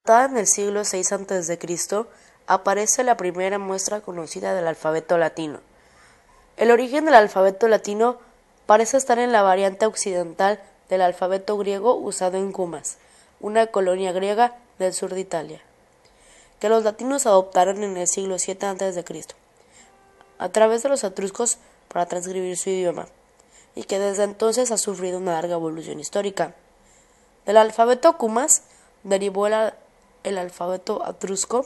Datada en el siglo VI a.C., aparece la primera muestra conocida del alfabeto latino. El origen del alfabeto latino parece estar en la variante occidental del alfabeto griego usado en Cumas, una colonia griega del sur de Italia, que los latinos adoptaron en el siglo VII a.C., a través de los etruscos para transcribir su idioma, y que desde entonces ha sufrido una larga evolución histórica. Del alfabeto Cumas derivó el alfabeto etrusco,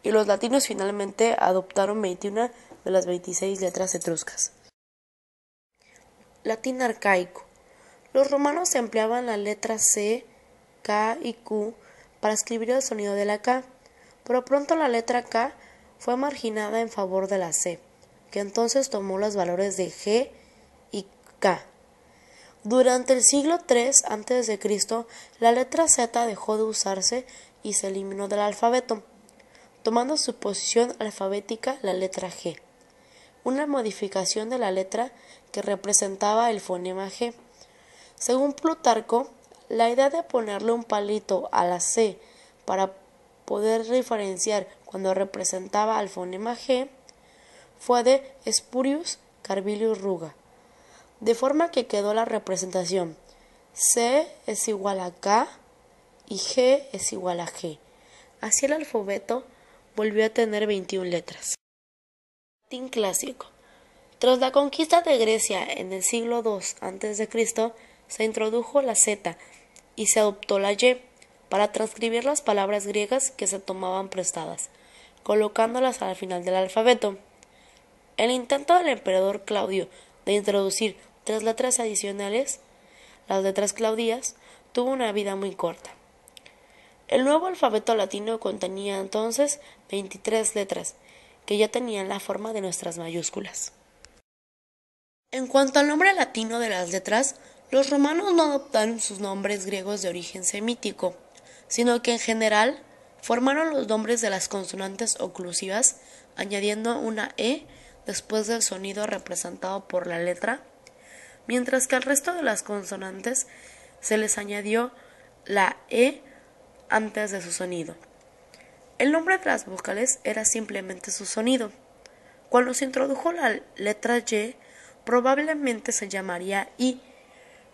y los latinos finalmente adoptaron 21 de las 26 letras etruscas. Latín arcaico. Los romanos empleaban las letras C, K y Q para escribir el sonido de la K, pero pronto la letra K fue marginada en favor de la C, que entonces tomó los valores de G y K. Durante el siglo III a.C., la letra Z dejó de usarse y se eliminó del alfabeto, tomando su posición alfabética la letra G, una modificación de la letra que representaba el fonema G. Según Plutarco, la idea de ponerle un palito a la C para poder diferenciar cuando representaba al fonema G fue de Spurius Carvilius Ruga, de forma que quedó la representación C es igual a K y G es igual a G. Así el alfabeto volvió a tener 21 letras. Latín clásico. Tras la conquista de Grecia en el siglo II a.C., se introdujo la Z y se adoptó la Y para transcribir las palabras griegas que se tomaban prestadas, colocándolas al final del alfabeto. El intento del emperador Claudio de introducir 3 letras adicionales, las letras claudias, tuvo una vida muy corta. El nuevo alfabeto latino contenía entonces 23 letras, que ya tenían la forma de nuestras mayúsculas. En cuanto al nombre latino de las letras, los romanos no adoptaron sus nombres griegos de origen semítico, sino que en general formaron los nombres de las consonantes oclusivas, añadiendo una E después del sonido representado por la letra, mientras que al resto de las consonantes se les añadió la E antes de su sonido. El nombre de las vocales era simplemente su sonido. Cuando se introdujo la letra Y, probablemente se llamaría I,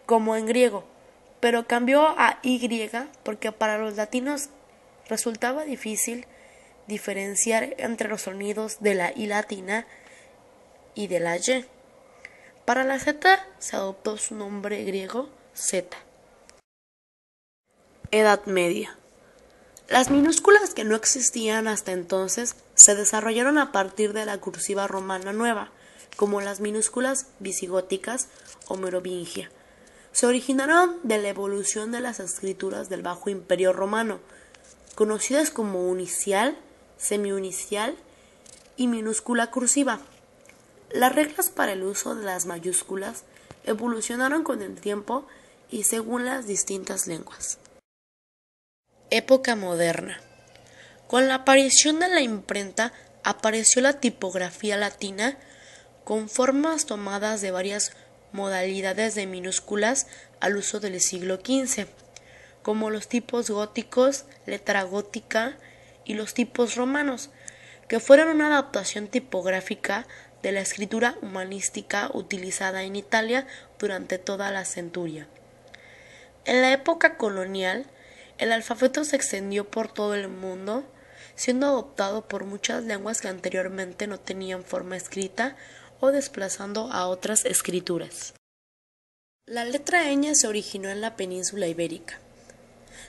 como en griego, pero cambió a Y porque para los latinos resultaba difícil diferenciar entre los sonidos de la I latina y de la Y. Para la Z se adoptó su nombre griego Z. Edad Media. Las minúsculas que no existían hasta entonces se desarrollaron a partir de la cursiva romana nueva, como las minúsculas visigóticas o merovingia. Se originaron de la evolución de las escrituras del Bajo Imperio Romano, conocidas como unicial, semiunicial y minúscula cursiva. Las reglas para el uso de las mayúsculas evolucionaron con el tiempo y según las distintas lenguas. Época moderna. Con la aparición de la imprenta apareció la tipografía latina con formas tomadas de varias modalidades de minúsculas al uso del siglo XV, como los tipos góticos, letra gótica y los tipos romanos, que fueron una adaptación tipográfica de la escritura humanística utilizada en Italia durante toda la centuria. En la época colonial, el alfabeto se extendió por todo el mundo, siendo adoptado por muchas lenguas que anteriormente no tenían forma escrita o desplazando a otras escrituras. La letra ñ se originó en la península ibérica.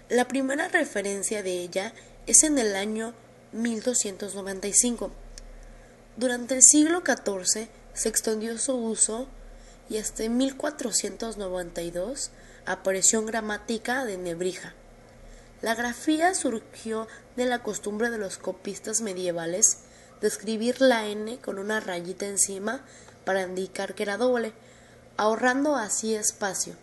La primera referencia de ella es en el año 1295. Durante el siglo XIV se extendió su uso y hasta 1492 apareció en gramática de Nebrija. La grafía surgió de la costumbre de los copistas medievales de escribir la N con una rayita encima para indicar que era doble, ahorrando así espacio.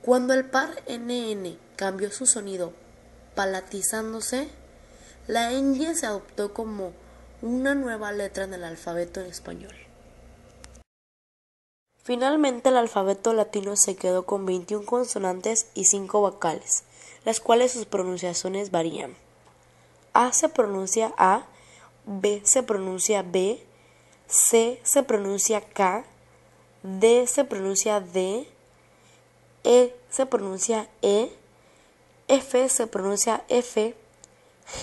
Cuando el par NN cambió su sonido palatizándose, la ñ se adoptó como una nueva letra en el alfabeto en español. Finalmente el alfabeto latino se quedó con 21 consonantes y 5 vocales. las cuales sus pronunciaciones varían. A se pronuncia A, B se pronuncia B, C se pronuncia K, D se pronuncia D, E se pronuncia E, F se pronuncia F,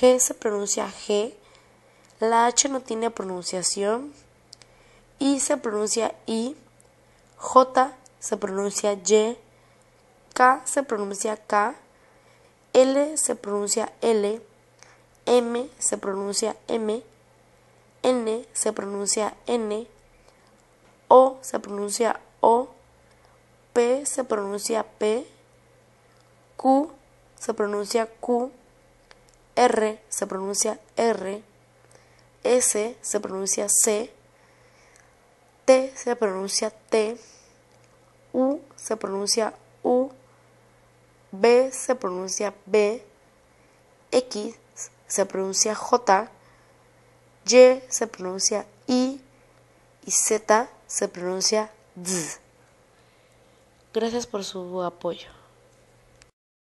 G se pronuncia G, la H no tiene pronunciación, I se pronuncia I, J se pronuncia Y, K se pronuncia K, L se pronuncia L, M se pronuncia M, N se pronuncia N, O se pronuncia O, P se pronuncia P, Q se pronuncia Q, R se pronuncia R, S se pronuncia C, T se pronuncia T, U se pronuncia U, B se pronuncia B, X se pronuncia J, Y se pronuncia I y Z se pronuncia Z. Gracias por su apoyo.